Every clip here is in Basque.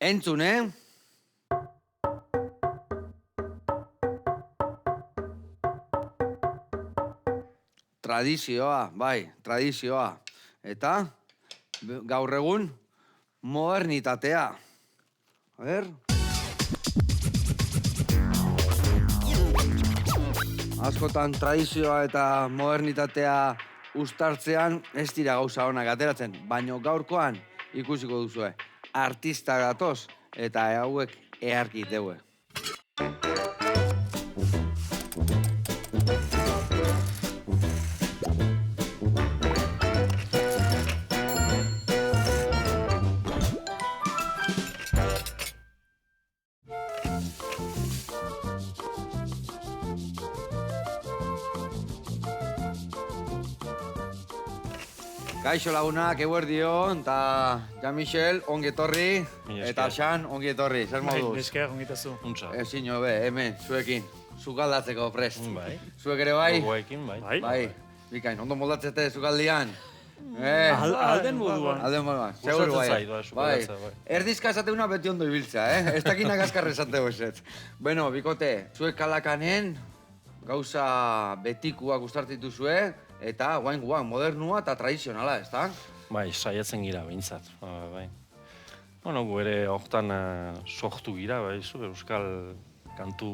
Entzun, Tradizioa, bai, tradizioa. Eta, gaur egun, modernitatea. A ber... Askotan tradizioa eta modernitatea uztartzean ez dira gauza onak ateratzen, baina gaurkoan ikusiko duzue. Artista gatoz eta hauek eharki deue. Kaixo lagunak, eguerdion, eta Jean-Michel, ongi etorri, eta Xan, ongi etorri, zer moduz? Esker, ongi etazu. Untza. Ezin hobe, hemen, zuekin, zukaldatzeko prest. Bai. Zuek ere bai? Gogoekin, bai. Bai, bikain, ondo moldatzete zukaldian. Alden moduan. Alden moduan, Gustatzen seguru bai. zait, sukaldatza, bai. Erdizka esateuna beti ondo ibiltza, Ez dakinak azkarre esateu eset. Bueno, bikote, zuek kalakanen, gauza betikuak ustartitu zue, eta guain modernua eta tradizionala, ezta? Bai, saiatzen gira, behintzat. Bai. Bueno, gu ere hortan sortu gira, baizu, euskal kantu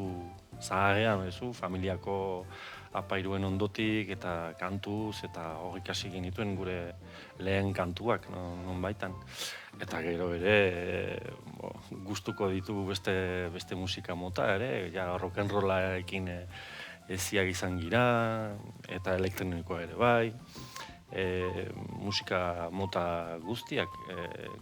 zaharrean, baizu, familiako apairuen ondotik eta kantuz eta hor ikasi genituen gure lehen kantuak, non baitan. Eta gero ere gustuko ditugu beste musika mota ere, ja rock'n'rollarekin eziak izan gira, eta elektronikoa ere bai. Musika mota guztiak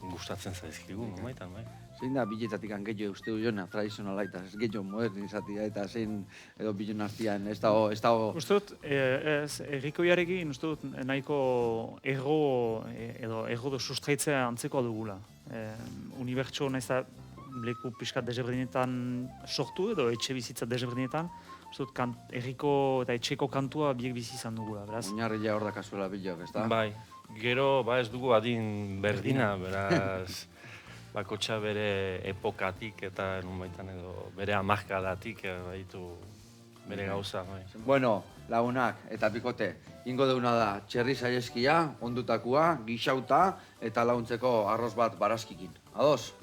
gustatzen zaizkigu, non baitan, bai. Zein da biletatik gehiago uste du jona tradizionala eta ez gehiago modernizatia eta zein edo bilen artian ez dago... Uste dut, errikoiarekin uste dut nahiko erro sustraitzea antzeko dugula. Unibertso nahiz da leku pixkat desberdinetan sortu edo etxe bizitza desberdinetan, uste dut erriko eta etxeko kantua biek bizi izan dugula, beraz. Oinarria hor da kasuela bilok, ez da? Bai, gero ez dugu adin berdina, beraz... Bakotxa bere epokatik eta nunbaitan edo bere hamarkadatik baitu bere gauza. Bai. Bueno, lagunak eta bikote, ingo deuna da txerri saileskia, ondutakua, gixauta eta laguntzeko arroz bat barazkikin. Ados?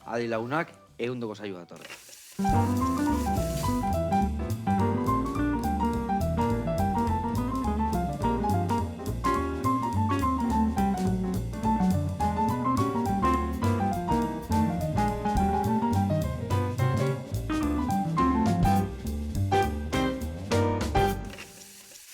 Adi lagunak, ehundoko saio datorre.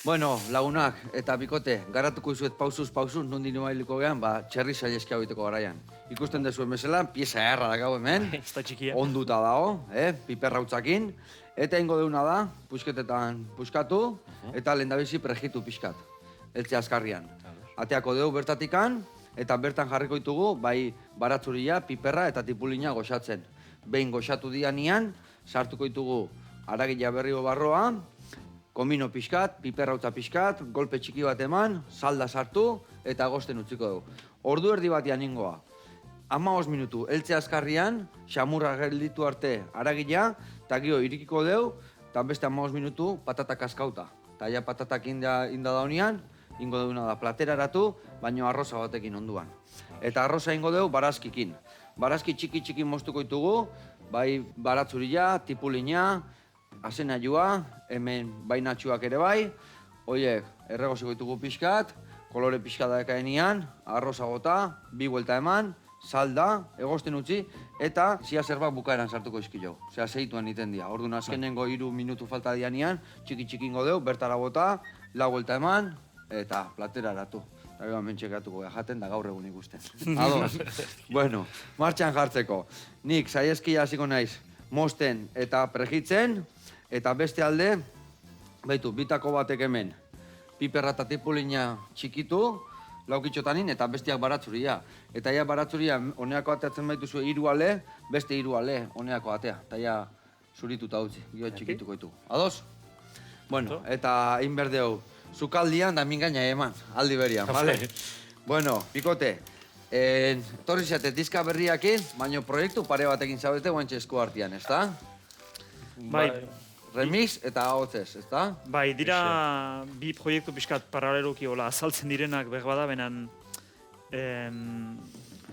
Bueno, lagunak eta bikote, garatuko izuet pausuz, nondi numailiko gehan, txerri saileskia hoiteko garaian. Ikusten dezuen bezala, pieza erra dakau hemen. Ez da txikia. Onduta dago, piperra utzakin. Eta ingo deuna da, pusketetan puskatu, eta lehendabizi prejitu pixkat. Eltze azkarrian. Ateako deu bertatikan, eta bertan jarriko ditugu, bai baratzuria, piperra eta tipulina goxatzen. Behin goxatu dianian, sartuko ditugu aragila berriko barroa, komino pixkat, piperrautza pixkat, golpe txiki bat eman, salda sartu eta gosten utziko dugu. Ordu erdi batean ingoa. 15 minutu, eltze azkarrian, xamurra gelditu arte aragila, eta gio irikiko dugu, eta beste 15 minutu patata kaskauta. Eta ja patatak inda daunean, ingo duguna da plateraratu, baino arroza batekin onduan. Eta arroza ingo dugu barazkikin. Barazki txiki moztuko ditugu, bai baratzuria, tipulina, azenaiua, hemen bainatxuak ere bai, horiek erregoziko ditugu pixkat, kolore pixkat dakaenian, arroza gota, 2 buelta eman, salda, egosten utzi, eta zia zerbak bukaeran sartuko izkilo. Osea, zeituan iten dira. Orduan azkenengo 3 minutu falta dianean, txiki-txikingo deu, bertara bota, 4 buelta eman, eta platera eratu. Eta gero mentxekatuko jaten da gaur egun ikusten. Ados. Bueno, martxan jartzeko. Nik saieskia hasiko naiz mosten eta prejitzen, eta beste alde, baitu, bitako batek hemen, piperra eta tipulina txikitu, laukitxotanin, eta bestiak baratzuria. Eta ja baratzuria, honeako ateatzen baituzu 3 ale, beste 3 ale, honeako atea. Eta ja zurituta utzi, gio txikituko ditugu. Ados? Bueno, eta egin berdeu, zukaldian da mingaina eman, aldi berian, bale? Bueno, bikote, Torri zate diska berriakin, baina proiektu pare batekin zaudete guantxe esku artean, ezta? Bai, Remix eta ahotzez, ezta? bai, dira bi proiektu pixkat paraleloki hola azaltzen direnak berbada, benen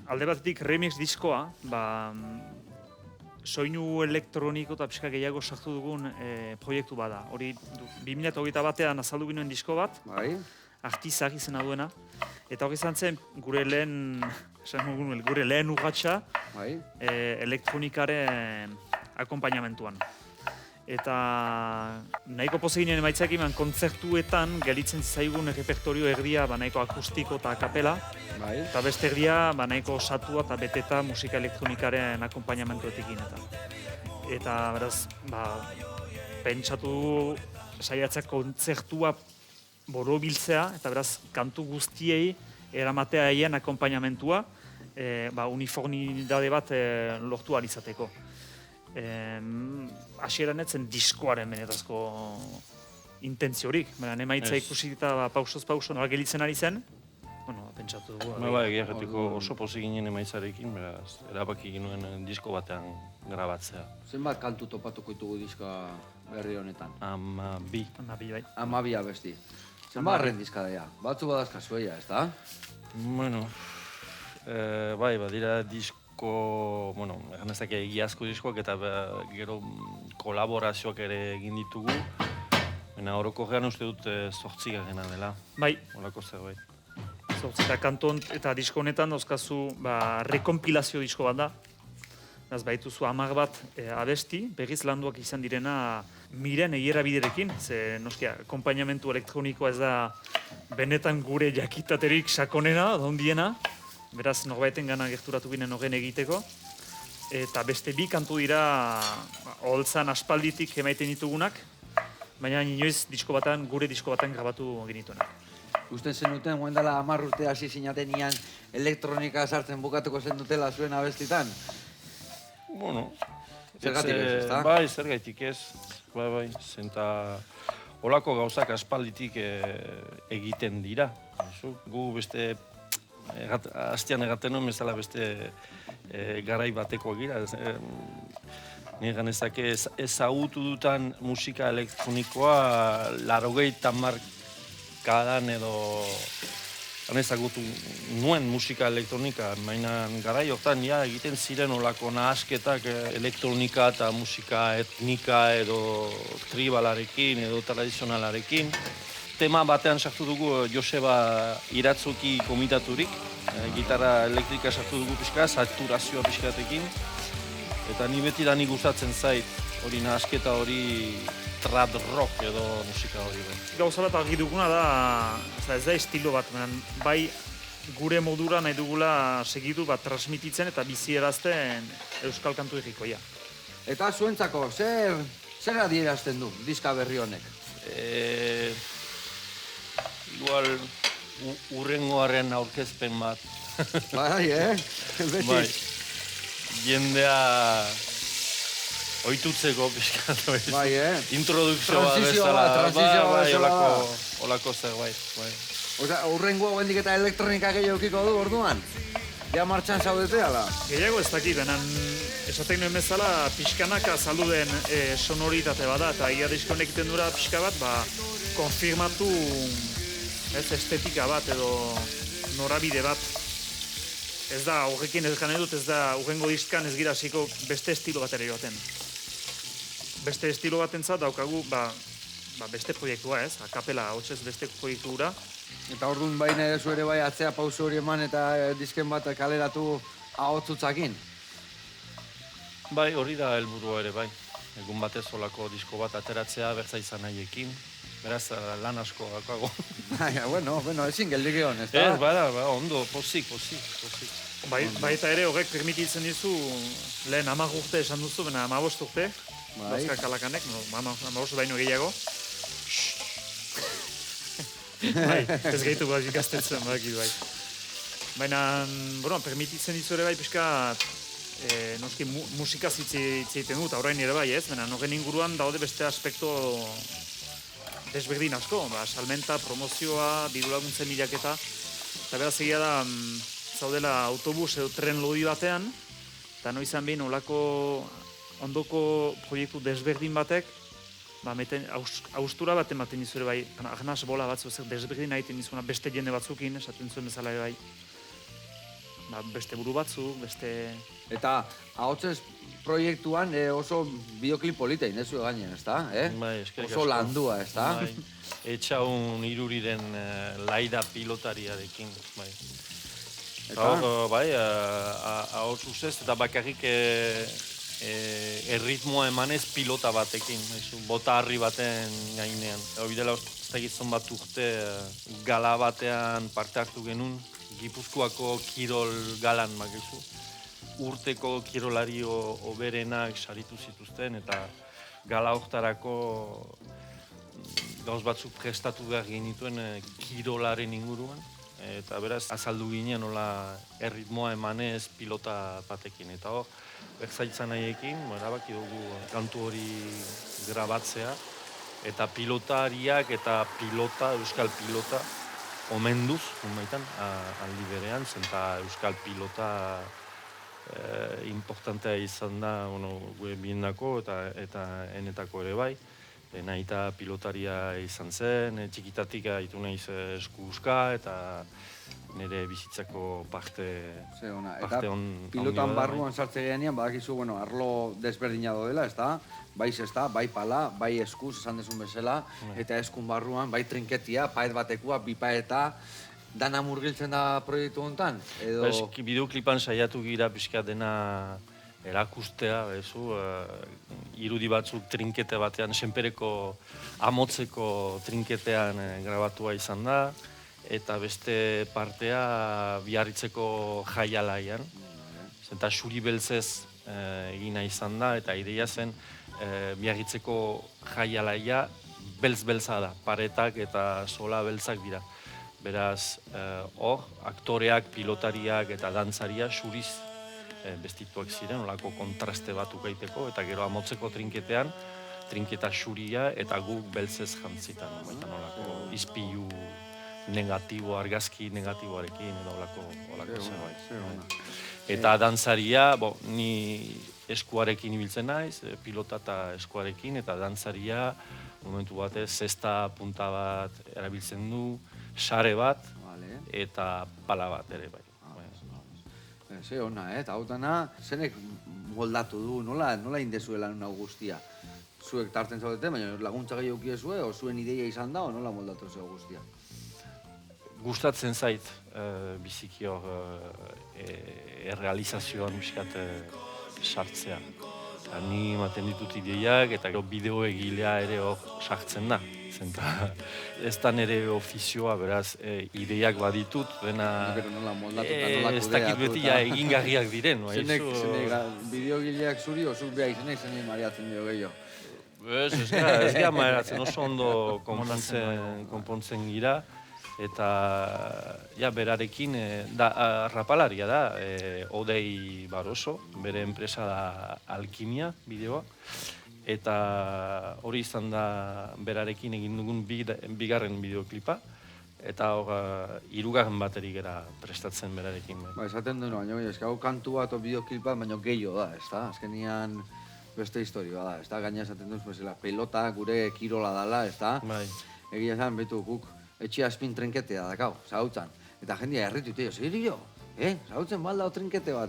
alde batetik remix diskoa, soinu elektroniko eta pixka gehiago sartu dugun proiektu bada. Hori 2021 batean azaldu ginen disko bat, Bai. Artizak izena duena, eta hori izan zen gure lehen urratsa Bai. elektronikaren akompainamentuan. Eta nahiko poze ginen emaitzak iman kontzertuetan gelitzen zaigun repertorio erdia nahiko akustiko eta kapela, Bai. eta beste erdia nahiko osatua eta beteta musika elektronikaren akompainamentuetik Eta beraz, pentsatu dugu saiatzea kontzertua borobiltzea, eta beraz, kantu guztiei eramatea haien akompainamentua, uniformidade bat lortu ahal izateko. Hasieran etzen diskoaren benetazko intentziorik, baina emaitza ikusi eta pausoz pauso nola gelitzen ari zen, pentsatu dugu. Egia jateko oso pozik ginen emaitzarekin, beraz, erabaki ginuen disko batean grabatzea. Zenbat kantu topatuko ditugu diska berri honetan? 12. 12, bai. 12 abesti. Zenbat arren diska daia? Batzu badazka zueia, ezta? Bueno, badira disko, egan ezak egiazko diskoak eta gero kolaborazioak ere egin ditugu. Baina orokorrean uste dut 8 garena dela. Bai. Olako zerbait. Eta kanton eta disko honetan dauzkazu rekompilazio disko bat da. Beraz, baituzu 10 bat abesti, berriz landuak izan direna miren egiera biderekin, ze noski akompainamentu elektronikoa ez da benetan gure jakitaterik sakonena, ondiena, beraz norbaiten gana gerturatu ginen horren egiteko. Eta beste bi kantu dira holtzan aspalditik emaiten ditugunak, baina inoiz gure disko batan grabatu genituenak. Usten zenuten, guen dela 10 urte hasi zinaten ian elektronika sartzen bukatuko zen dutela zuen abestitan? Bueno, Zergatik ez, ezta? Bai, zergatik ez. Bai, zenta holako gauzak aspalditik egiten dira. Gu beste, hastian egaten nuen bezala beste garai bateko gira. Nire ganezake ezagutu dutan musika elektronikoa 80 hamarkadan edo ezagutu nuen musika elektronika, baina garai hortan egiten ziren olako nahasketak elektronika eta musika etnika edo tribalarekin edo tradizionalarekin. Tema batean sartu dugu Joseba Iratzoki komitaturik, gitarra elektrika sartu dugu pixka, saturazioa pixkatekin. Eta ni beti da nik gustatzen zait, hori nahasketa hori trad rock edo musika hori. Gauza bat argi duguna da, ez da estilo bat, bai gure modura nahi dugula segitu transmititzen eta bizierazten euskal kantu egikoia. Eta zuentzako, zer adierazten du diska berri honek? Igual urrengoaren aurkezpen bat. Bai, beti. Bai, jendea ohitutzeko pixkatu ez. Bai, Introdukzio bat bezala. Transizio Bai, olako zerbait. Osa, urrengoa guendik eta elektronika gehiago ukiko du orduan? Ja martxan zaudete, ala? Gehiago ez dakit, benen esatek nuen bezala pixkanaka azaldu den sonoritate bada, eta ia diskonek egiten dura pixka bat, konfirmatu estetika bat edo norabide bat. Ez da, horrekin ez gane dut, ez da, urrengo diskan ez gira hasiko beste estilo bat ere joaten. Beste estilo bat entzat daukagu, beste proiektua ez, akapela hotzez beste proiektu gura. Eta orduan baina edo ere bai atzea pauso hori eman eta disken bat kaleratu ahotzutzakin. Bai, hori da helburua ere bai. Egun batez olako disko bat ateratzea bertza izan nahiekin. Beraz, lan asko akago. Bueno, ezin geldik egon, ez da? Ez, bada, ondo, pozik. Bai eta ere horrek permititzen dizu, lehen 10 urte esan duzu, baina 15 urte, dauzkak alakanek, 15 baino gehiago. Bai, ez gehitu bat ikastetzen, bai. Baina, permititzen dizu ere bai pixka, noski musika zitzeiten dut, orain ere bai ez, baina horren inguruan daude beste aspekto desberdin asko, salmenta, promozioa, diru laguntzen bilaketa, eta beraz egia da, zaudela autobus edo tren lodi batean, eta noizan behin olako ondoko proiektu desberdin batek, haustura bat ematen dizu ere bai, agnaz bola batzu zer desberdin egiten dizuna beste jende batzukin, esaten zuen bezala ere bai. Beste buru batzu, beste... Eta ahotsez proiektuan oso bideoklip polita inezu gainen, ezta? Bai, eskerrik Oso asko. landua, ezta? Bai, etxaun iruriren laida pilotariarekin, bai. Eta? Bai, ahots ustez, eta bakarrik erritmoa emanez pilota batekin, bota harri baten gainean. Hori dela, ez da gizon bat urte gala batean parte hartu genuen, Gipuzkoako kirol galan, bakizu. Urteko kirolari oberenak saritu zituzten, eta gala hortarako gauz batzuk prestatu behar genituen kirolaren inguruan. Eta beraz, azaldu ginen nola erritmoa emanez pilota batekin. Eta hor, berzaitza nahiekin, erabaki dugu kantu hori grabatzea. Eta pilotariak eta euskal pilota, omenduz, unbaitan, aldi berean, zenta euskal pilota importantea izan da, gure biendako eta enetako ere bai. Nahita pilotaria izan zen, txikitatik haitu nahiz eskuska eta nire bizitzako parte on. Pilotan barruan sartze genean, badakizu, arlo desberdina dela, ezta? Bai zesta, bai pala, bai eskuz, esan desun bezala, eta eskun barruan, bai trinketia, paet batekua, bi paeta, dana murgiltzen da proiektu honetan? Bideoklipan saiatu gira pixka dena erakustea, irudi batzuk trinkete batean, senpereko amotzeko trinketean grabatua izan da, eta beste partea Biarritzeko jaialaian. Eta xuri beltzez egina izan da, eta ideia zen Biarritzeko jaialaia beltz-beltza da, paretak eta sola beltzak dira. Beraz, hor, aktoreak, pilotariak eta dantzaria xuriz bestituak ziren, olako kontraste bat ukaiteko, eta gero amotzeko trinketean, trinketa xuria eta guk beltzez jantzitan, olako izpilu negatibo, argazki negatiboarekin, edo olako zerbait. Eta dantzaria, ni eskuarekin ibiltzen naiz, pilota eta eskuarekin, eta dantzaria, momentu batez, zesta punta bat erabiltzen du, sare bat, eta pala bat ere bai. Ze hona, eta hautana, zenek moldatu du, nola indezuela nuna guztia? Zuek tarten zaudete, baina laguntza gehiago kiezue, o zuen ideia izan da, o nola moldatu zeu guztia? Gustatzen zait biziki hor errealizazioan miskat sartzea. Ni ematen ditut ideiak eta bideo egilea ere hor sartzen da. Ez da nire ofizioa, beraz, ideiak baditut, dena... Nola moldatuta, nola kudeatu. Ez dakit beti egingarriak diren. Zenek bideo egileak zuri, osuk beha izenek zenek mareatzen dio gehiago. Ez gara mareatzen, oso ondo konpontzen gira. Eta berarekin rapalaria da, Odei Baroso, bere enpresa da Alkimia bideoa. Eta hori izan da berarekin egin dugun bigarren bideoklipa. Eta hirugarren bateri gara prestatzen berarekin. Esaten duen, baina hau kantu bat o bideoklipa, baina gehiago da, ezta? Azkenian beste historioa da, ezta? Gaina esaten duen, bezala, pelota gure kirola dala, ezta? Egia esan, betu, guk etxia espin trinketea dakau, zautzen. Eta jendia erritute, serio? Zautzen balda trinkete bat,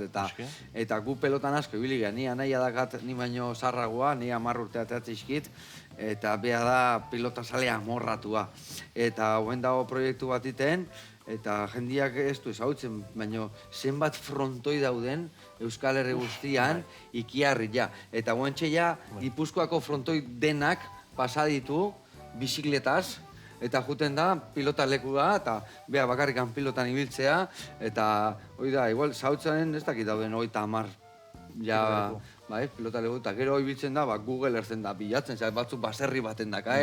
eta gu pelotan asko ibili gara, ni anaia dakat ni baino zarragoa, ni 10 urte ateatzizkit, eta beha da pilota zalea morratua. Eta hoen dago proiektu bat iten, eta jendiak ez du zautzen, baino zenbat frontoi dauden Euskal Herri guztian ikiarri ja. Eta hoen txeia, Gipuzkoako frontoi denak pasaditu bizikletaz, eta juten da, pilota lekua, eta beha bakarrikan pilotan ibiltzea, eta hori da, igual, zautzen ez dakit dauden 30 pilota leku, eta gero ibiltzen da, Google ertzen da, bilatzen, batzuk baserri baten daka,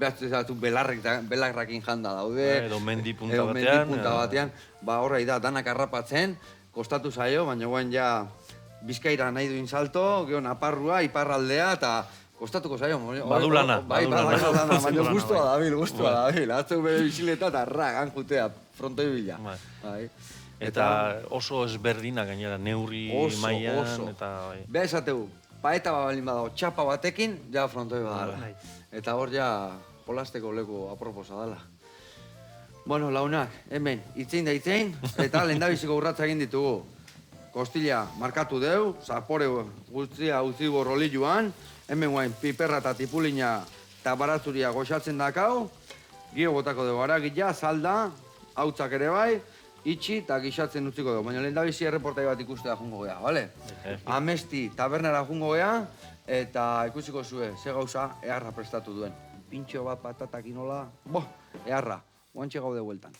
behatzen zatu belarrakin janda daude, edo mendi punta batean, horrei da, danak harrapatzen, kostatu zaio, baina guen ja, Bizkaira nahi duin salto, gero Naparrua, Iparraldea, eta kostatuko zaio. Badulana. Baina guztua dabil. Atzeu bere bizileta eta ragan jutea, frontoi bila. Eta oso ezberdina gainera, neurri mailan, eta bai. Beha esategu, paeta balin badago, txapa batekin, ja frontoi badala. Bai. Eta hor ja jolasteko leku aproposa dala. Bueno, launak, hemen, itzein da itzein, eta lehendabiziko urratza egin ditugu. Kostila markatu deu, zapore guztia utzi borroliluan, hemen guain piperra eta tipulina eta baratzuria goxatzen dakau, gio botako dugu aragila, salda, hautzak ere bai, itxi eta gixatzen utziko dugu. Baina lehendabizi erreportai bat ikustea jungo gea, bale? Amesti tabernara jungo gea, eta ikusiko zue, ze gauza eharra prestatu duen. Pintxo bat patatak inola, eharra, guantxe gaude bueltan.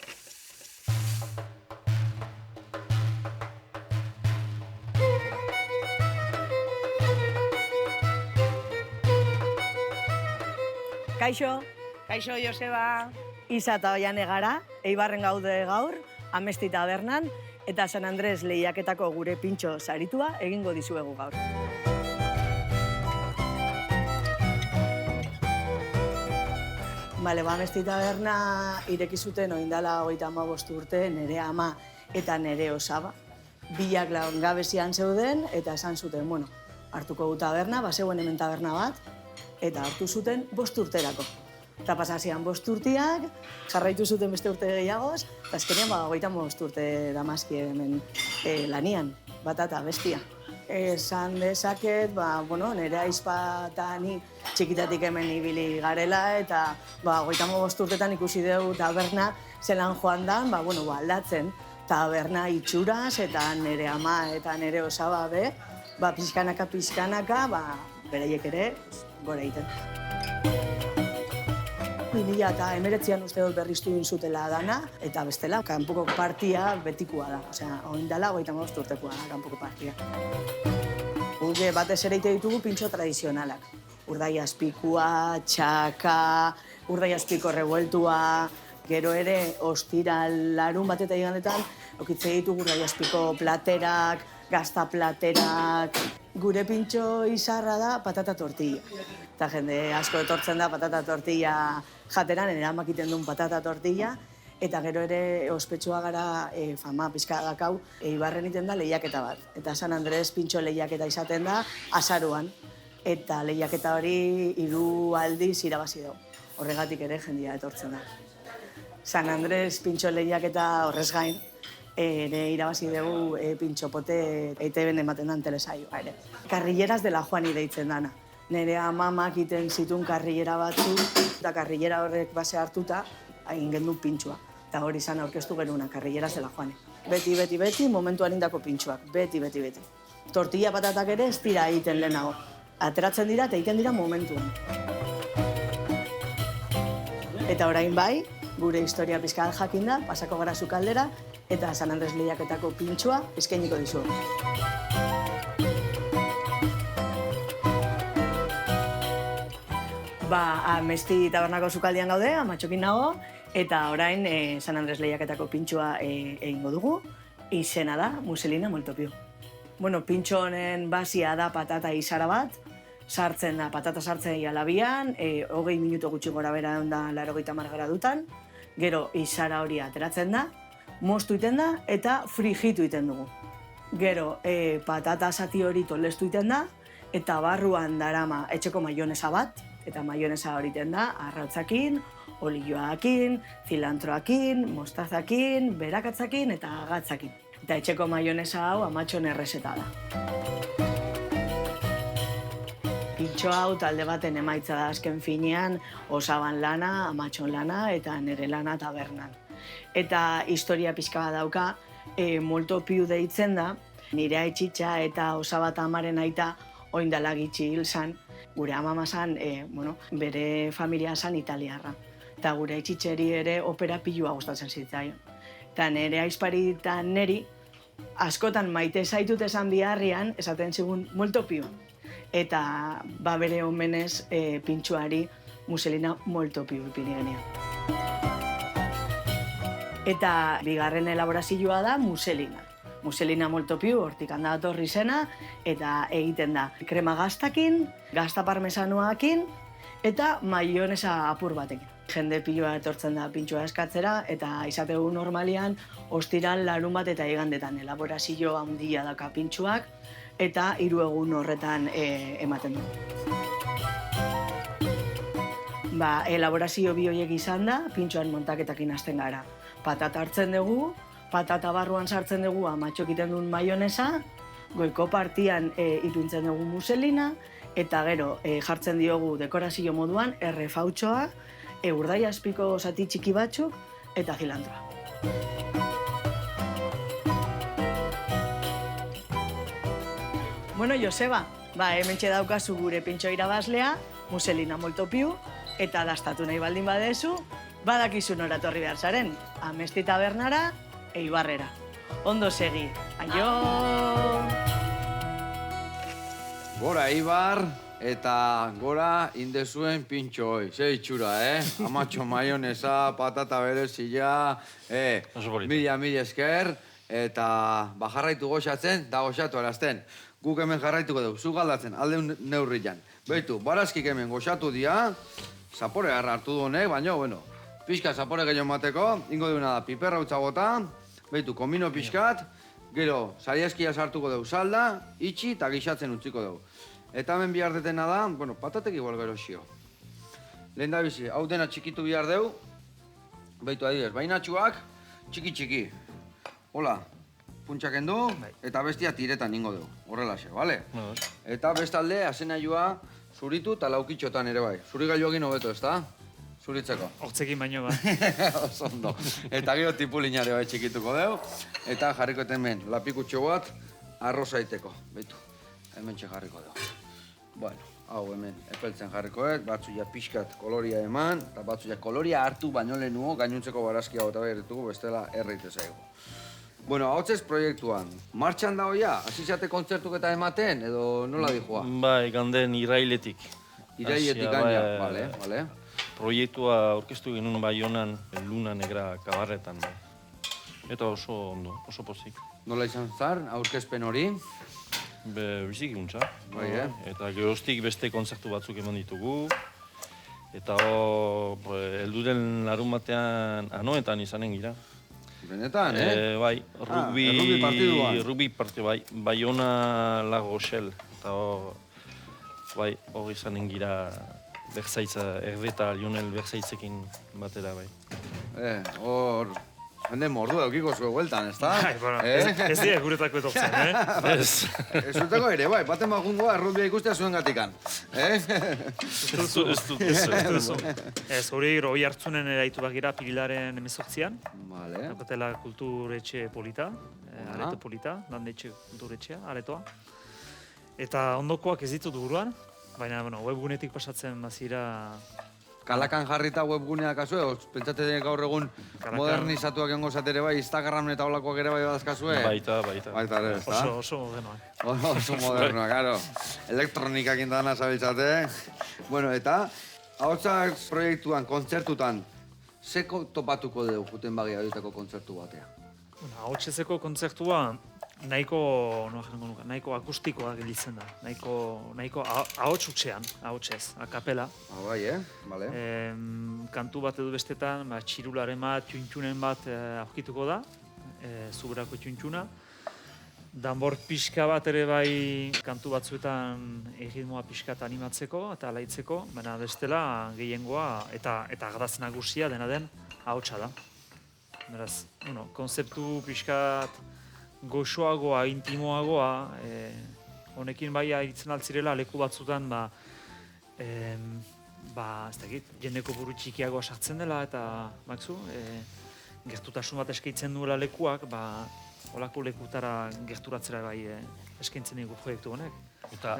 Kaixo, Kaixo, Joseba. Isa eta Oiane gara, Eibarren gaude gaur, Amesti tabernan, eta San Andres lehiaketako gure pintxo saritua egingo dizuegu gaur. Bale, Amesti taberna ireki zuten oindala 35 urte, nere ama eta nere osaba. Bilak langabezian zeuden, eta esan zuten, bueno, hartuko du taberna, bazegoen hemen taberna bat, eta hartu zuten 5 urterako. Eta pasazian 5 urteak, jarraitu zuten beste urte gehiagoz, eta azkenean 35 urte damazki hemen lanian, batata bestia. Esan dezaket, nire aizpa eta ni txikitatik hemen ibili garela, eta 35 urtetan ikusi dugu taberna zelan joan da, aldatzen. Taberna itxuraz, eta nire ama eta nire osaba be, pixkanaka, beraiek ere, gora egiten. 2019an uste dut berriztu zutela dana, eta bestela, kanpoko partia betikoa da. Osea, oindala 35 urtekoa da, kanpoko partia. Gure batez ere ite ditugu pintxo tradizionalak. Urdai azpikua, txaka, urdai azpiko revueltua, gero ere, ostira larun bat eta igandetan, okitze ditugu urdai azpiko platerak, gazta platerak. Gure pintxo izarra da patata tortilla. Eta jende asko etortzen da patata tortilla jateran, nire amak iten duen patata tortilla, eta gero ere ospetsua gara fama pizka dakau, Eibarren iten da lehiaketa bat. Eta San Andres pintxo lehiaketa izaten da azaruan, eta lehiaketa hori 3 aldiz irabazi dugu. Horregatik ere jendia etortzen da. San Andres pintxo lehiaketa horrez gain, ere irabazi dugu pintxopote EITB-en ematen dan telesaioa ere. Karrilleras de la Juani deitzen dana. Nire amamak iten zituen karrillera batzuk, eta karrillera horrek base hartuta, egin gendu pintxua. Eta hori izan aurkeztu genuna, Karrilleras de la Juani. Beti, momentuan indako pintxuak, beti. Tortilla patatak ere ez dira egiten lehenago. Ateratzen dira eta egiten dira momentuan. Eta orain bai, gure historia pizka jakin da, pasako gara Sukaldera, eta San Andres lehiaketako pintxua eskainiko dizugu. Amesti tabernako Sukaldian gaude, amatxokin nago, eta orain San Andres lehiaketako pintxua egingo dugu, izena da Muselina Moltopio. Pintxo honen basia da patata izara bat, sartzen da, patata sartzen alabian, 20 minutu gutxi gora bera da 80 gradutan, gero izara hori ateratzen da, moztu iten da eta frijitu iten dugu. Gero patata zati hori tolestu iten da, eta barruan darama etxeko maionesa bat, eta maionesa hori iten da, arrautzakin, olioakin, zilantroakin, mostazakin, berakatzakin eta agatzakin. Eta etxeko maionesa hau amatxon errezeta da. Pintxo hau talde baten emaitza da azken finean, osaban lana, amatxon lana eta nere lana tabernan. Eta historia pixka bat dauka, Moltopiu deitzen da, nire aitxitxa eta osabat amaren aita oindala gitxi hil zan, gure amama zan, bere familia zan italiarra. Eta gure aitxitxeri ere opera pilua gustatzen zitzaion. Eta nire aizpari eta neri, askotan maite zaitut esan biharrian, esaten zigun Moltopiu. Eta bere omenez pintxuari Muselina Moltopiu ipini genean. Eta bigarren elaborazioa da Muselina. Muselina Moltopiu, hortik handa datorri zena, eta egiten da krema gaztakin, gazta parmesanoakin, eta maionesa apur batekin. Jende piloa etortzen da pintxoa eskatzera, eta izategu normalian, ostiral, larunbat eta igandetan elaborazio handia daka pintxoak, eta 3 egun horretan ematen du. Elaborazio bi horiek izan da, pintxoan montaketakin hasten gara. Patata hartzen dugu, patata barruan sartzen dugu amatxok egiten duen maionesa, goiko partian ipintzen dugu muselina, eta gero jartzen diogu dekorazio moduan errefautxoa, urdai azpiko zati txiki batzuk eta zilantroa. Bueno, Joseba, hementxe daukazu gure pintxo irabazlea, muselina molto piu, eta dastatu nahi baldin badezu, badakizu nora etorri behar zaren, Amesti tabernara, Eibarrera. Ondo segi. Aio! Gora Eibar, eta gora indezuen pintxo hoi. Ze itxura, Amatxo maionesa, patata berezia, Oso polita. mila esker, eta jarraitu goxatzen, da goxatu arazten. Guk hemen jarraituko dugu, zu galdatzen, alde neurrian. Beitu, barazkik hemen goxatu dia, zapore hartu du honek, baina, bueno, pixka zapore gehiago mateko, ingo duguna da piperra utza bota, beitu, komino pixkat, gero, sariaskia sartuko dugu salda, itxi eta gixatzen utziko dugu. Eta hemen bihar detena da, bueno, patatek igual gero xio. Lehen da bizi, hau dena txikitu bihar dugu, beitu adibidez, bainatxuak, txiki. Hola, puntxak endu, eta bestia tiretan ingo dugu, horrelaxe, bale? Eta bestalde, azenailua zuritu eta laukitxotan ere bai. Zuri gailuagin hobeto, ezta? Zuritzeko. Hortzekin baino Oso ondo. Eta gero tipulinare bai txikituko dugu. Eta jarriko hemen lapikutxo bat arroza iteko. Beitu, hemen jarriko dugu. Bueno, hau hemen epeltzen jarriko batzuia pixkat koloria eman, eta batzuia koloria hartu baino lehenuo, gainuntzeko barazkia bota behirtugu, bestela erreite zaigu. Bueno, ahotzez proiektuan, martxan da hoia, hasi kontzertuketa ematen, edo nola dijoa? Bai, ganden irailetik. Irailetik gaina, bale. Proiektua aurkeztu genuen Baionan, Luna Negra kabarretan. Eta oso ondo, oso pozik. Nola izan zar, aurkezpen hori? Biziki guntza. Bai, Eta geroztik beste kontzertu batzuk eman ditugu. Eta helduren larun batean anoetan izanen gira. Benetan, Bai, rugby partiduan. Rugby partidu, bai. Baiona La Rochelle. Eta bai, hor izanen gira Berzaitza, Erdeta, Lionel Berzaitzekin batera, bai. Hor, jende mordu daukiko zuen bueltan, ez da? Ez dira guretako etortzen, Ez. Ez urteko ere, bai, baten bagungoa errutbia ikustea zuen gatikan. Ez hori hori hartzunen eraitu bagira Pirilaren 18an. Vale. Daukatela kulturetxe polita, areto polita, landetxe kulturetxea, aretoa. Eta ondokoak ez ditut buruan, baina webgunetik pasatzen bazira... Kalakan jarrita webguneak azue, pentsate gaur egun modernizatuak egongo zatere bai, Instagram eta olakoak ere bai badazkazue? Baita. Baita ere, ez da? Oso modernoak. Oso modernoak, karo. Elektronikak indana zabiltzate. Bueno, eta, ahotzak proiektuan, kontzertutan, zeko topatuko dugu juten bagia duteko kontzertu batea? Ahotsezeko kontzertua nahiko akustikoa gelitzen da. Nahiko ahots utxean, ahotsez, akapela. Bai, bale. Kantu bat edo bestetan, txirularen bat, txuntxunen bat aurkituko da, zuberako txuntxuna. Danbor pixka bat ere bai kantu batzuetan erritmoa pixka animatzeko eta alaitzeko, baina bestela gehiengoa eta agraz nagusia dena den ahotsa da. Beraz, konzeptu pixkat goxoagoa, intimoagoa, honekin bai aritzen altzirela leku batzutan, ez dakit, jendeko buru txikiagoa sartzen dela eta, gertutasun bat eskaintzen duela lekuak, holako lekutara gerturatzera bai eskaintzen dugu proiektu honek. Eta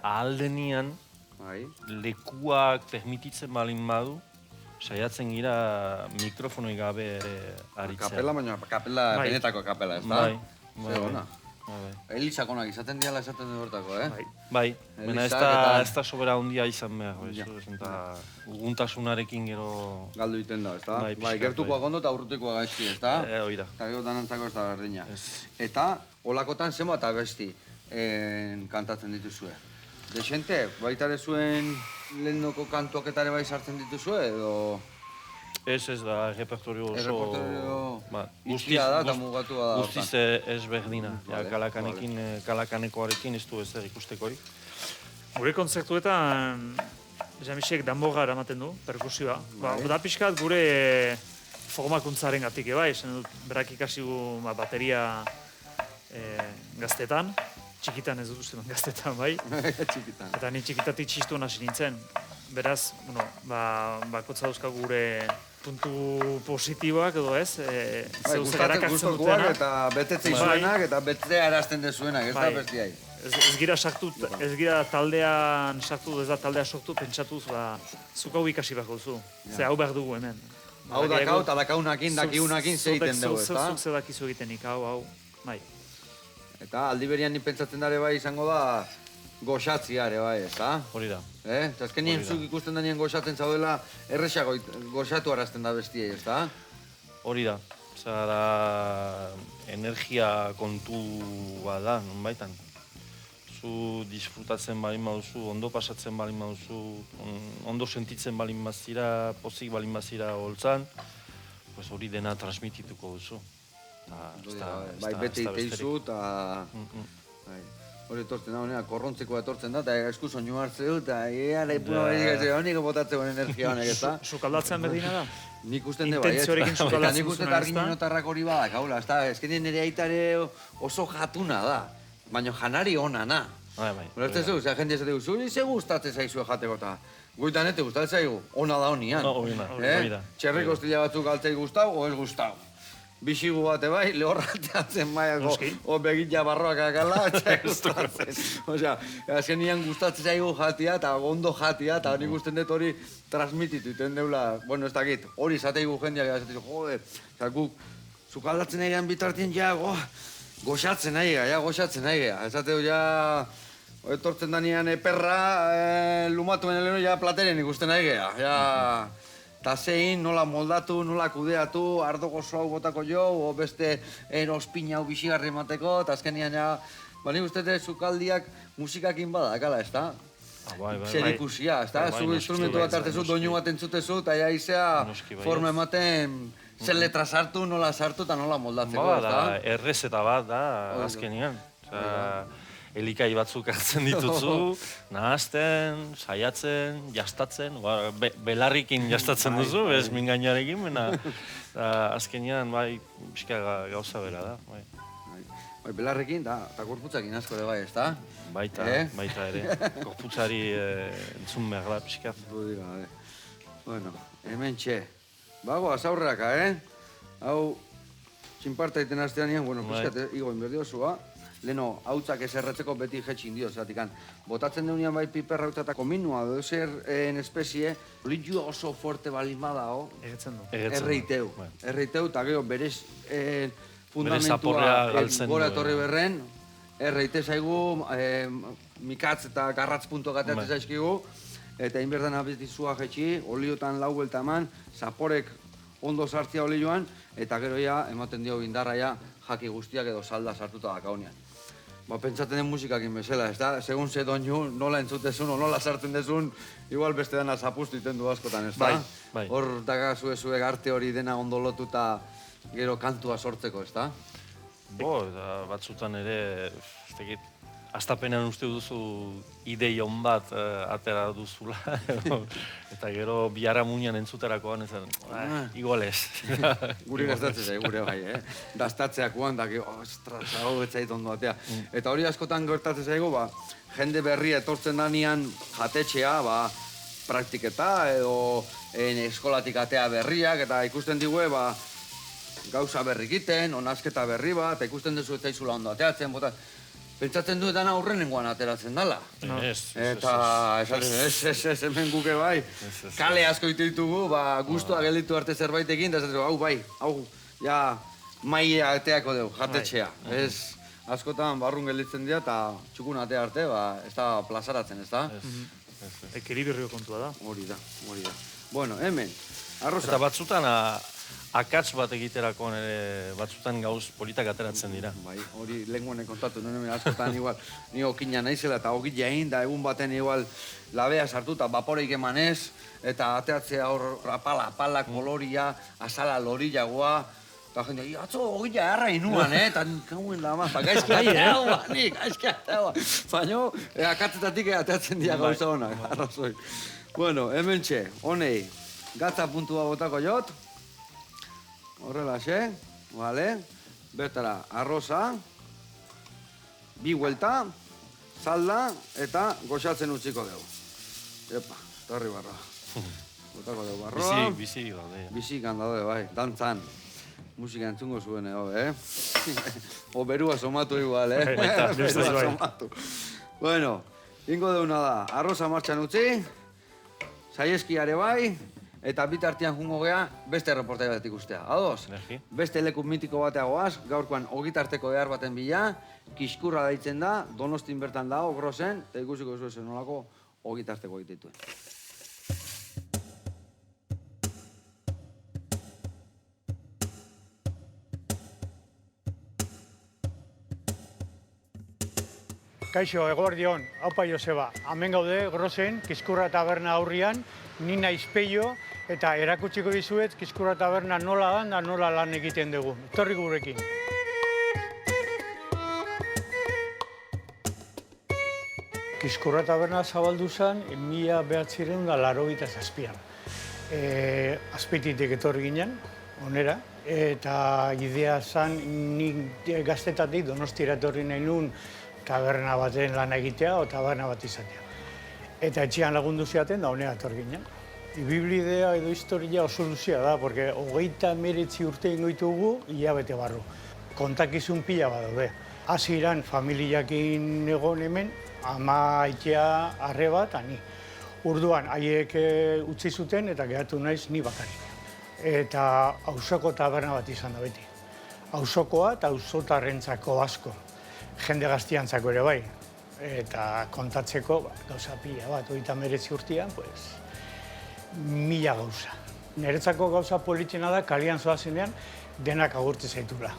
ahaldenian lekuak permititzen balin badu, saiatzen gira mikrofonoi gabe ere aritzea. Kapela, baina kapela, benetako kapela, ez da? Bai. Elizak onak izaten diala esaten du hortako, Bai, baina ez da sobera handia izan behar, eta urguntasunarekin gero... Galdu iten da, ez da? Bai, gertukoak ondo eta urrutikoak gaizki, ez da? Oida. Eta gero danantzako ez da berdina. Eta, holakotan zenbat abesti kantatzen dituzue? Dexente, baita ere zuen lehenoko kantuak eta ere bai sartzen dituzue, edo... Ez da, repertorio oso... Erreporterio Ba, itxia da eta mugatua da guztiz ez berdina. Ja, Vale, kalakanekin, kalakanekoarekin ez du ezer ikustekorik. Gure kontzertuetan, Jamisek danborra eramaten du, perkusioa. Bai. Da pixkat gure formakuntzaren gatik, bai, esan dut, berak ikasi du bateria gaztetan, txikitan ez dut uste gaztetan, bai. Txikitan. Eta ni txikitatik txistu hasi nintzen. Beraz, bakotza dauzkagu gure puntu positiboak edo ez, zeuzer erakartzen gustokoak dutena. eta betetzei zuenak eta betzea erazten dezuenak, ez da bestiai. Ez gira sartu, ez gira taldean sartu, ez da taldea sortu, pentsatuz, zuk hau ikasi behar duzu. Ze hau behar dugu hemen. Hau dakau eta dakaunakin, dakiunakin zeiten dugu, ez da? Zuk zedakizu egitenik, hau, bai. Eta aldi berian ni pentsatzen dare bai izango da goxatzia ere bai, ez da? Hori da. Eta azkenien zuk ikusten denean goxatzen zaudela, erresago goxatu arazten da bestiei, ez da? Hori da. Zara, energia kontua da, nonbaitan. Zu disfrutatzen balin baduzu, ondo pasatzen balin baduzu, ondo sentitzen balin bazira, pozik balin bazira holtzan, pues hori dena transmitituko duzu. Bai, bete iteizu eta... Hori etortzen da, honera, korrontzeko etortzen da, eta esku soinu hartzeu, eta ea lepuna berik ez honik botatzeko energia honek, ez da? Zuk aldatzen berdina da? Nik usten de bai, Intentzioarekin zuk eta aldatzen nik uste zuzuna, argin inotarrak hori badak, haula, ez da, ezkenien nire aitare oso jatuna da, baina janari onana. Bai. Ulertzen zu, zera jende esate zuri ze gustatzen zaizue jateko eta goitan ete gustatzen zaigu, ona da honian. Hori da. Txerriko ostila batzuk altzei gustau, o ez gustau. Bixigu bate bai, lehorrateatzen baiako, o begitja barroak akala, eta gustatzen. Osea, azken nian gustatzen zaigu jatia, eta ondo jatia, eta nik usten dut hori transmititu, iten deula, bueno, ez dakit, hori zateigu jendeak, esatzen jode, eta guk, zuk aldatzen egean bitartien, ja, goxatzen nahi gara, goxatzen nahi gara. Esateu, ja, etortzen danean perra, lumatuen eleno, ja, plateren ikusten nahi gara, ja... Eta zein, nola moldatu, nola kudeatu, ardo gozo hau botako jo, o beste ospina hau bixigarri emateko, eta azkenian ja, nik uste dut zukaldiak musikakin badakala, ez da? Zer ikusia, ez da? Zu instrumentu bat hartezu, doinu bat entzutezu, eta ja izea forma ematen, zer letra sartu, nola sartu eta nola moldatzeko, ez da? Errezeta bat da, azkenian. Elikai batzuk hartzen dituzu, nahazten, saiatzen, jastatzen, belarrikin jastatzen duzu, ez mingainarekin, baina azkenean, bai, pixka gauza bera da, bai. Bai, belarrekin, eta gorputzakin asko ere bai, ez da? Baita ere, gorputzari entzun behar da, pixka. Bueno, hemen txe, bagoaz aurreraka, Hau, txinparta egiten hastean nian, bueno, pixkat, igoin berdiozua. Leno, hautzak ez erretzeko beti jetxin dio, zeratik. Botatzen deunean bai piperra eta kominua, edo zer espezie, olitxua oso fuerte balin badao, erreiteu. Erreiteu, eta gero berez fundamentua gora etorri berren, erreite zaigu, mikatz eta garratz puntu gateatzen zaizkigu, eta inberdan abetizua jetxi, oliotan lau buelta eman, zaporek ondo sartzia olioan, eta gero ja, ematen dio indarra ja, jaki guztiak edo salda sartuta dakaunean. Pentsatzen den musikakin bezala, ez da? Segun ze doinu, nola entzutezun, o nola sartzen dezun, igual beste dena zapustu iten du askotan, ez da? Bai. Hor dakazu zuek arte hori dena ondo lotuta gero kantua sortzeko, ez da? Batzutan ere, astapenean uste duzu ideion bat atera duzula, eta gero biharamunean entzuterakoan ezen, igual ez. Guri gaztatzen zai, gure bai, Dastatzeakoan, da, ostras, hau etzait ondo atea. Eta hori askotan gertatzen zaigu, jende berria etortzen danean jatetxea, praktiketa edo eskolatik atea berriak, eta ikusten digue, gauza berrikiten, onazketa berri bat, eta ikusten duzu eta izula ondo ateatzen, pentsatzen duetan aurrenengoan ateratzen dela. Eta ez, hemen guke bai. Kale asko ditugu, guztua gelditu arte zerbaitekin, eta esatzen hau bai, hau, ja, maia ateako dugu, jatetxea. Ez, askotan barrun gelditzen dira, eta txukun atea arte, ez da plazaratzen, ez da? Ekilibrio kontua da. Hori da. Bueno, hemen, arroza. Eta batzutan akats bat egiterako nire batzutan gauz politak ateratzen dira. Bai, hori lenguanek kontatu, nire askotan igual, ni okina naizela eta okila egin, da egun baten igual labea sartuta vaporeik emanez, eta ateatzea hor apala, koloria, azala lorillagoa, eta jende, atzo ogila erra inuan, eta kauen lama, gaizki ateagoa, gaizki ateagoa. Baina, akatzetatik ateatzen dira gauza honak, arrazoi. Bueno, hemen txe, honei, gatza puntua botako jot, horrela xe, vale, bertara arroza, bi huelta, salda eta goxatzen utziko dugu. Epa, torri barra. Botako dugu barroa. Bizi daude. Bizikan daude, bai, dantzan. Musika entzungo zuen, O berua somatu igual, Berua somatu. Bueno, ingo deuna da, arroza martxan utzi, saieskiare bai, eta bitartian jungo gea beste reportai bat ikustea. Ados? Beste leku mitiko bateagoaz, gaurkoan ogitarteko behar baten bila, Kiskurra daitzen da, Donostin bertan da, Grosen, eta ikusiko zuen nolako ogitarteko egitituen. Kaixo, eguerdion, haupa Joseba. Hemen gaude, Grosen, Kiskurra taberna aurrian, ni naiz Peio, eta erakutsiko dizuet Kiskurra taberna nola dan da nola lan egiten dugu. Etorri gurekin. Kiskurra taberna zabaldu zen, 1987an. Azpeititik etorri ginen, onera, eta idea zen, nik gaztetatik Donostira etorri nahi nuen taberna baten lan egitea o taberna bat izatea. Eta etxean lagundu ziaten da honea etor ginen. Ibiblidea edo historia oso luzea da, porque 39 urte ingo ditugu hilabete barru. Kontakizun pila badaude. Hasieran familiakin egon hemen, ama aitea arreba eta ni. Orduan haiek utzi zuten eta geratu naiz ni bakarrik. Eta auzoko taberna bat izan da beti. Auzokoa eta auzotarrentzako asko. Jende gaztiantzako ere bai, eta kontatzeko gauza pila bat, 39 urtean, 1000 gauza. Niretzako gauza politena da, kalian zoazenean, denak agurtu zaitula.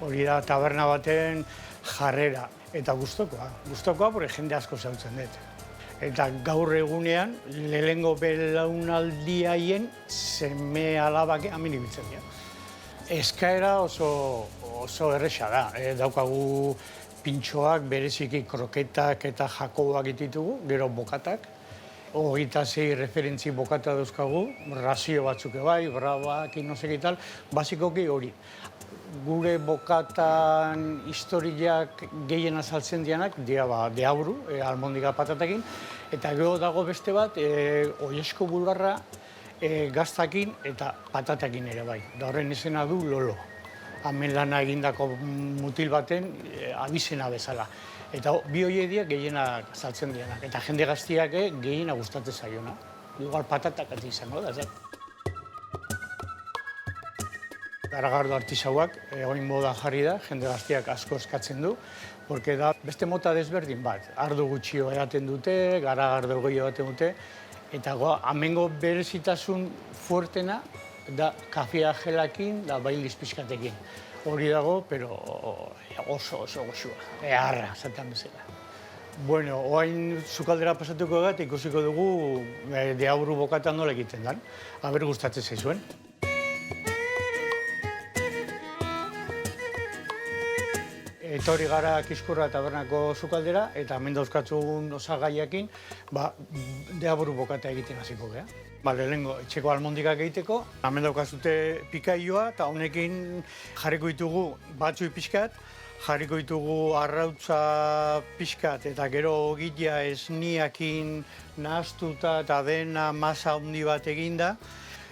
Hori da taberna baten jarrera, eta gustokoa, porque jende asko zautzen dut. Eta gaur egunean, lehengo belaunaldiaien seme alabak hemen ibiltzen dira. Eskaera oso erresa da, daukagu pintxoak, bereziki kroketak eta jakoak ditugu, gero bokatak. 26 referentzi bokata dauzkagu, razio batzuk bai, brabak, inosek tal, basikoki hori. Gure bokatan historiak gehien azaltzen dianak, dira deabru, almondiga patatakin, eta gero dago beste bat, oiesko bulgarra, gaztakin eta patatakin ere bai. Da horren izena du Lolo. Hemen lana egindako mutil baten abizena bezala. Eta bi horiek gehienak azaltzen dianak. Eta jende gaztiak gehiena gustatzen zaiona. Igual patatak ati izango da, zat. Garagardo artisauak, oin moda jarri da, jende gaztiak asko eskatzen du, porque da beste mota desberdin bat. Ardo gutxio edaten dute, garagardo gehiago edaten dute, eta hemengo berezitasun fuertena da kafea gelakin da bailiz pixkatekin. Hori dago, pero oso goxua. Eharra, zaten bezala. Bueno, oain sukaldera pasatuko da, eta ikusiko dugu deabru bokatan nola egiten dan. Aber gustatzen zaizuen. Etorri gara Kiskurra tabernako sukaldera, eta hemen dauzkatzugun osagaiakin, deaburu bokata egiten hasiko gea. Lehenengo, etxeko almondigak egiteko, hemen daukazute pikaioa, eta honekin jarriko ditugu batzui pixkat, jarriko ditugu arrautza pixkat, eta gero ogila esniakin nahaztuta eta dena masa handi bat eginda,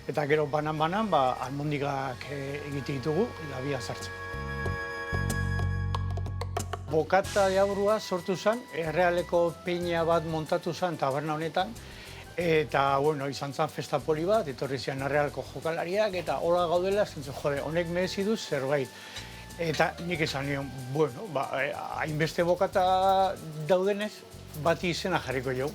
eta gero banan-banan almondigak egite ditugu, labia sartzeko. Bokata deabrua sortu zen, errealeko peina bat montatu zen taberna honetan, eta, izan zen festa poli bat, etorri zian errealeko jokalariak, eta hola gaudela, zentzen, honek merezi du zerbait. Eta nik esan nion, hainbeste bokata daudenez, bati izena jarriko jau.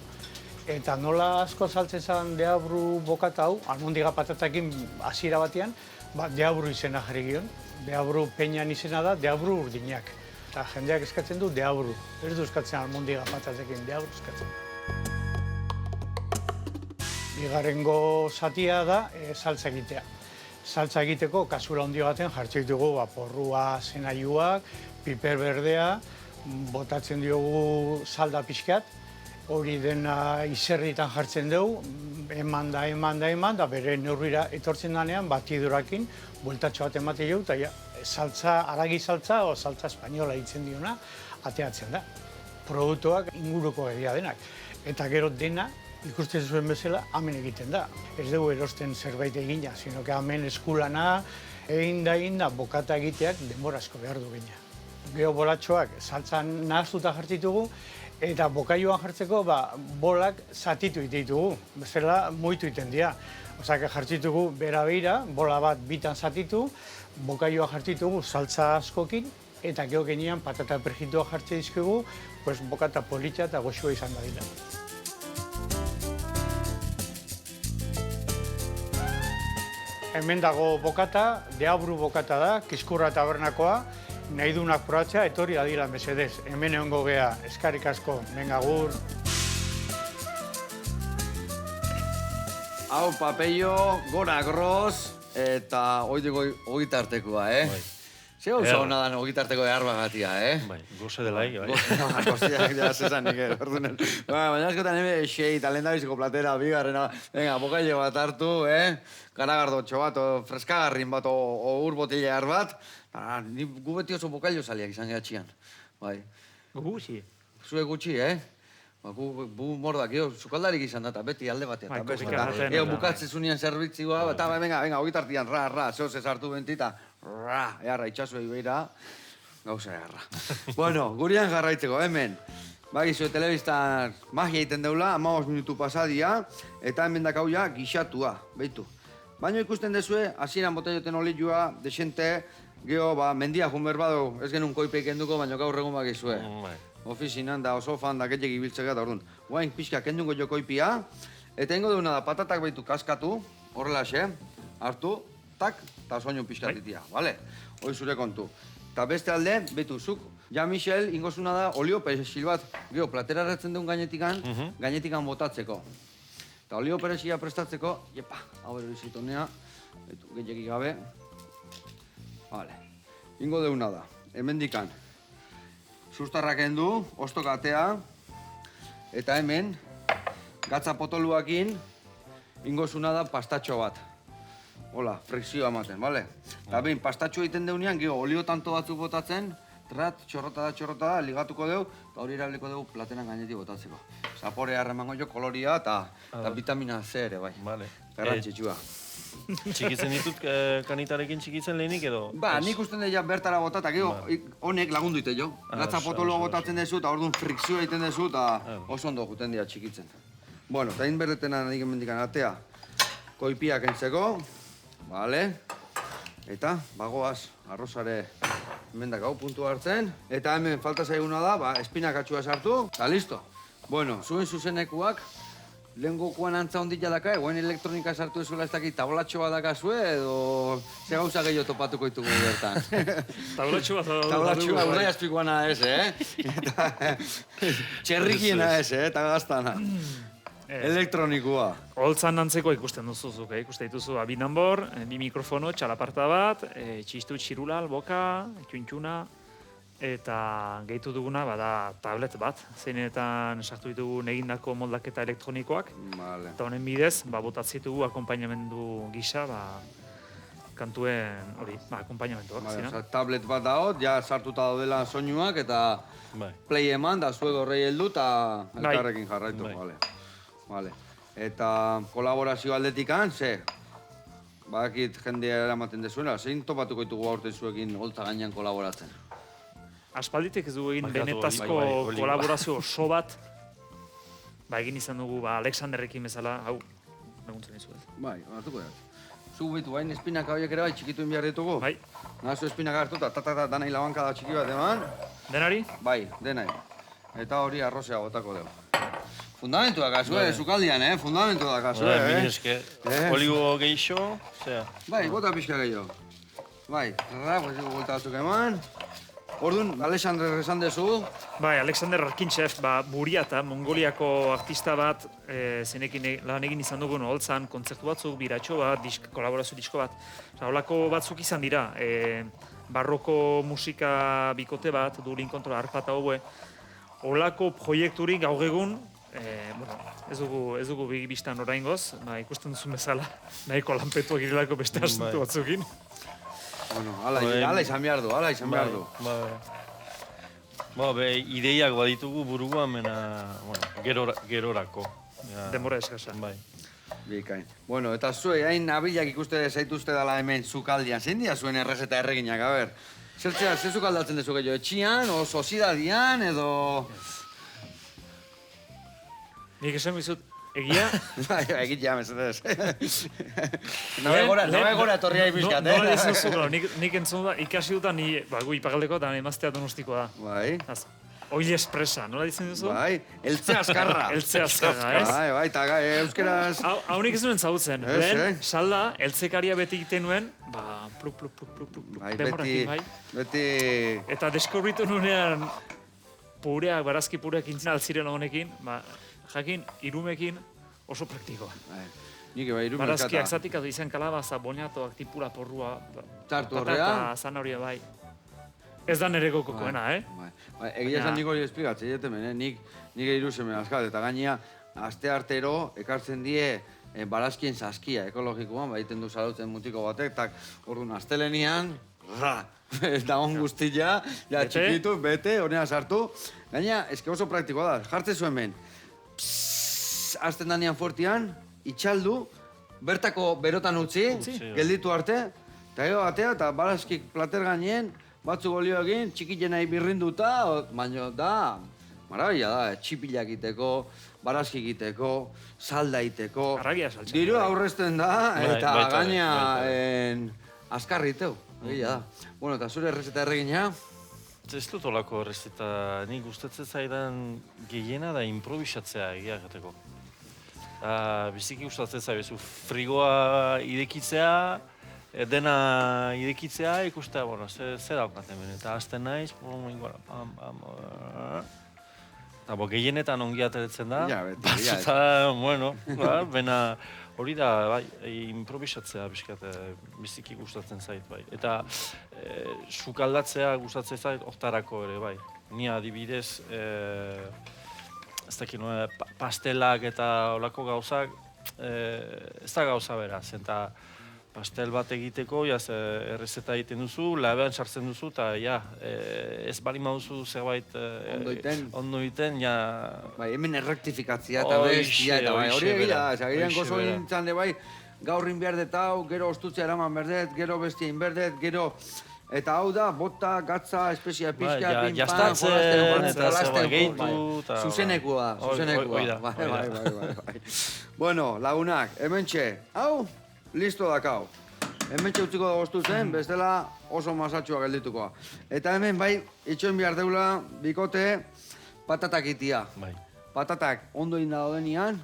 Eta nola asko saltzen zen deabru bokata hau, almondiga patatakin hasiera batean, Deabru izena jarri gion. Deabru peñan izena da, Deabru urdinak. Eta jendeak eskatzen du Deabru. Ez du eskatzen almondiga patatekin, Deabru eskatzen. Bigarrengo zatia da saltza egitea. Saltza egiteko kasura handi baten jartzen ditugu porrua, zenaiuak, piper berdea, botatzen diogu salda pixkat, hori dena izerritan jartzen dugu, eman da bere neurrira etortzen danean batidurakin bueltatxo bat ematen dugu, eta saltza, aragi saltza o saltza espainola hitzen diona, ateatzen da. Produktuak inguruko egia denak. Eta gero dena, ikusten zuen bezala, hemen egiten da. Ez dugu erosten zerbait egina, sino que hemen eskulana, egin da, bokata egiteak denbora asko behar du gina. Gero bolatxoak saltzan nahaztuta jartitugu, eta bokaioan jartzeko bolak zatitu ditugu, bezala muitu iten dira. Osak jartzitugu bera-beira, bola bat bitan zatitu, bokaioa jartitugu saltza askokin, eta gero genian patata perjitua jartze dizkigu, bokata politxa eta goxua izan da dira. Hemen dago bokata, Deabru bokata da, Kiskurra tabernakoa, nahi dunak probatzea, etorri adila mesedez. Hemen egongo gea, eskarik asko, venga gur. Hau, papello, gora groz, eta ogitartekoa, Ze gauza hona dan ogitarteko beharbagatia, Bai, goze delaik, bai. Goziak ja zezan nik ordunen. Baina askotan xei, talendabiziko platera, bigarrena, venga, bokaile bat hartu, garagardotxo bat, freskagarrin bat, o ur botillear bat, gu beti oso bokailo saliak izan gehatxian. Bai. Gutxi. Zue gutxi, gu mordak, sukaldarik izan da, beti alde batean. Bukatzen zunien zerbitzioa, eta venga, ogitartian, zehoz ez hartu bentita, earra, itxasua ibeira, gauza earra. Bueno, gurian jarraitzeko, hemen. Bagizue telebistan magia egiten deula, 15 minutu pasadia, eta hemen dakau ja gixatua, behitu. Baina ikusten dezue, hasieran botelloten olioa, desente, geho, mendia junber badu, ez genuen koipeik enduko, baina gaur egun bagizue. Ofizinan da oso fan da gehiagik ibiltzeka da orduan. Guain pixka kendungo jo koipia, eta ingo deuna da patatak behitu kaskatu, horrelaxe, hartu, tak, eta soinu pixkatitia, bale? Hoi zure kontu. Eta beste alde, betu, zuk, ja Michel, ingozuna da, olio perexil bat, geho, platera erretzen duen gainetikan botatzeko. Eta olio perexila prestatzeko, jepa, hau ero izitonea, betu, gehiagik gabe, bale. Ingo deuna da, hemendikan, sustarrak endu, ostokatea, eta hemen, gatza potoluakin, ingozuna da pastatxo bat. Hola, frikzioa ematen, bale? Eta behin, pastatxo egiten deunean, geho, olio tanto batzuk botatzen, txorrota da, ligatuko deu, eta hori erabiliko dugu platenan gainetik botatzeko. Zaporea erremango jo, koloria eta vitamina C ere, bai. Garrantzitsua. Txikitzen ditut kanitarekin txikitzen lehenik edo? Nik usten dut bertara botata, geho, honek lagundu ite jo. Gatza potoloa botatzen dezu, eta orduan frikzioa egiten dezu, eta oso ondo juten dira txikitzen. Bueno, eta inberretena nahi gemendikan atea, koipiak entzeko, bale, eta bagoaz arrozare hemendak hau puntu hartzen, eta hemen falta zaiguna da, espinakatxua sartu, eta listo. Bueno, zuen zuzenekuak, lehen gokuan antza hondik jadaka, eguen elektronika sartu ezuela ez dakit tablatxo bat dakazue, edo ze gauza gehiago topatuko ditugu bertan. Tablatxo bat Tablatxo bat urrai azpikoana ez, Txerrikiena ez, eta gaztana. Elektronikua. Holtzan antzeko ikusten duzuzuk, ikusten dituzu abinanbor, bi mikrofono, txalaparta bat, txistu txirulal, boka, txuntxuna, eta gehitu duguna bada tablet bat, zeinetan sartu ditugu egindako moldaketa elektronikoak, eta honen bidez, botatzitugu akompainamendu gisa, kantuen hori, akompainamentuak. Tablet bat daot, ja sartuta daudela soinuak, eta play eman, da zuego horrei heldu, eta elkarrekin jarraitu, bale. Eta kolaborazio aldetikan, badakit jendea eramaten dezuela, zein topatuko ditugu aurten zuekin holtza gainean kolaboratzen? Aspalditek ez dugu egin benetazko kolaborazio oso bat, egin izan dugu Alexanderrekin bezala, hau, beguntzen dizu ez. Batuko da. Zu behitu, bain espinaka horiek ere txikitu inbiar ditugu? Nahazu espinaka hartu eta danai labanka da txiki bat eman. Denari? Denai. Eta hori arrozea botako dugu. Fundamentu dakazu, sukaldian, fundamentu dakazu, Mil esker. Oligo geixo, zera. Bai, bota pixka gehiago. Bai, pues gulta batzuk eman. Orduan, Alexander esan dezu. Bai, Alexander Arkintxev, Buriata, Mongoliako artista bat, zenekin lan egin izan dugun holtzan, kontzertu batzuk, biratxo bat, kolaborazio disko bat. Holako batzuk izan dira, barroko musika bikote bat, durin kontrola, arpa eta hobe. Holako proiekturik gaur egun, ez dugu bistan oraingoz, ikusten duzun bezala, nahiko lanpetu egirelako beste asuntu batzukin. Bueno, ala izan behar du, ala izan behar du. Ideiak baditugu buruan, gerorako. Denbora eskasan. Bai. Bikain. Bueno, eta zuei, hain nabilak ikuste zaituzte dela hemen sukaldian. Zein dira zuen errezeta erreginak, a ber? Zer sukaldatzen dezu gehiago, etxian, o sozidadian, edo... Nik esan bizut, egia? Egit ja, mesedez. Nabe gora etorria ipizkat, Nola izan zu, nik entzun da, ikasi dutan, gu ipagaldeko eta emaztea donostikoa da. Bai. Oile espresa, nola ditzen duzu? Bai, eltze azkarra. Eltze azkarra, ez? Bai, eta euskeraz... Haunik ez nuen zautzen, lehen, salda, eltzekaria beti egiten nuen, pluk, Beti... Eta deskubritu nunean, barazki pureak intzina altziren honekin, jakin, irumekin oso praktikoa. Nik bai, irumek barazkiak zatik izan kalabaza, boniatoak, tipula, porrua, tartu horrea. Patata, zanahoria, bai. Ez da nire gokokoena, Egia esan nik hori esplikatzen, nik iru seme azkat, eta gainea, aste artero ekartzen die barazkien saskia ekologikoan, baiten du salautzen mutiko batek, eta orduan astelenian, da on guztia, txikitu, bete, honea sartu. Gainea, eske oso praktikoa da, jartzen zuen hemen, azten danean fortian, itxaldu, bertako berotan utzi, gelditu arte, eta gero batea, eta barazkik plater gainen, batzuk olio egin, txikilenai birrinduta, baina da, marabila da, txipila egiteko, barazki egiteko, salda egiteko. Arragia saltzen. Diru aurrezten da, eta gaina azkarri iteu, egia da. Bueno, eta zure errezeta erregina? Ez dut olako errezeta, nik gustatzen zaidan gehiena da improvisatzea egia gateko. Biziki gustatzen zaizu, frigoa idekitzea, dena idekitzea, ikustea, zer daukaten bene, eta azten naiz, eta gehienetan ongi ateratzen da, batzuta, bena hori da, improvisatzea biziki gustatzen zait, bai. Eta sukaldatzea gustatzen zait, hortarako ere, bai. Ni adibidez, ez dakit, pastelak eta olako gauzak, ez da gauza beraz, eta pastel bat egiteko, errezeta egiten duzu, labean sartzen duzu, eta ez bali mauzu zerbait ondo egiten, Bai, hemen errektifikatzia eta bestia, eta bai, hori egia, egilean gozo nintzen de bai, gaurrin behar detau, gero ostutzea eraman berdet, gero bestia inberdet, gero... Eta hau da, bota, gatza, espezia pixka, pinpan, jolasten, zuzenekua, Bai. Bueno, lagunak, hementxe, hau, listo dakau. Hementxe utziko da goztuzen, bestela oso masatxua gelditukoa. Eta hemen, bai, itxoin behar deula, bikote, patatak itia. Patatak ondo inda daudenian,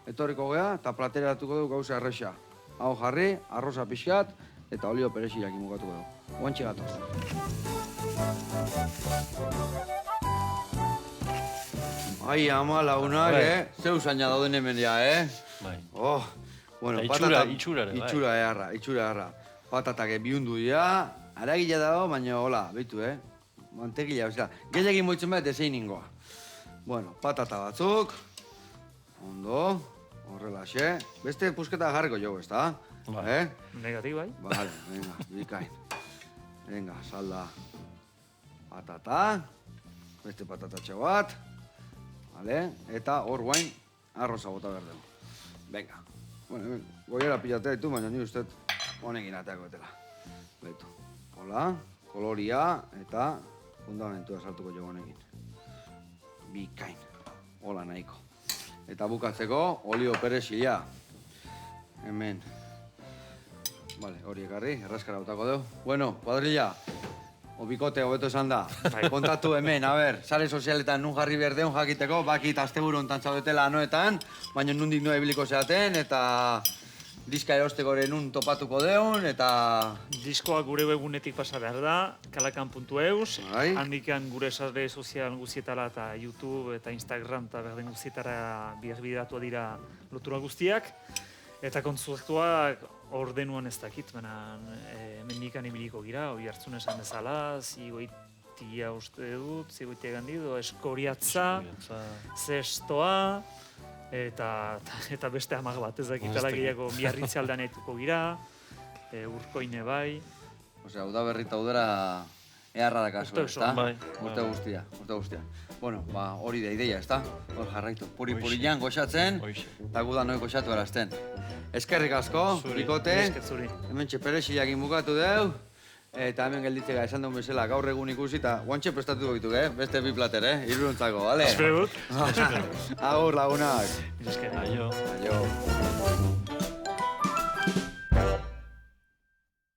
etorriko gea, eta plateratuko dugu gauza erresa. Hau jarri, arroza pixkat, eta olio perexiak imukatuko dugu. Guantxe gatoz. Ai, ama lagunak, zeu zaina dauden hemen ja, Bai. Bueno, itxura ere, bai. Itxura erra. Patatak bihundu dira, aragila dago, baina hola, behitu, mantekila, bezala. Gehiagin moitzen bat, ezein ningoa. Bueno, patata batzuk, ondo, horrelaxe. Beste pusketa jarriko jo, ez da? Negatik, bai? Vale, venga, bikain. Venga, salda patata, beste patatatxo bat, vale? Eta hor guain arroza bota behar dugu. Venga, bueno, goiera pilatea ditu, baina ni uste honekin ateako betela. Beto, hola, koloria eta fundamentua sartuko jo honekin. Bikain, hola nahiko. Eta bukatzeko, olio perexila. Hemen. Vale, hori ekarri, erraskara botako dugu. Bueno, kuadrilla, bikote, hobeto esan da. Kontatu hemen, a ber, sare sozialetan nun jarri behar deun jakiteko, bakit asteburu hontan zaudetela anoetan, baina nundik noa ibiliko zeaten, eta diska erosteko ere nun topatuko deun, eta... Diskoa gure webunetik pasa behar da, kalakan.eus, Bai. handikan gure sare sozial guzietara eta YouTube eta Instagram eta berden guzietara bideatu dira lotura guztiak. Eta kontzertuak ordenuan ez dakit, baina mendikan ibiliko gira, hori hartzun esan bezala, zigoitia uste dut, zigoitia gandido, eskoriatza, zestoa, eta beste hamar bat ez dakitela gehiago Biarritze aldean etuko gira, Urkoine bai. Osea, udaberrita udara eharra da kasu, Urte oso, ezta? bai. Urte guztia. Bueno, hori da ideia, ezta? Hor jarraitu. Puri-purian goxatzen, eta gu da noi goxatu erazten. Eskerrik asko, bikote. Esker zuri. Hemen txeperexilak inbukatu deu. Eta hemen gelditzega esan duen bezala gaur egun ikusi eta guantxe prestatuko ditu, beste bi plater, iruruntzako, bale? Espero dut. Agur lagunak. Esker. Aio. Aio.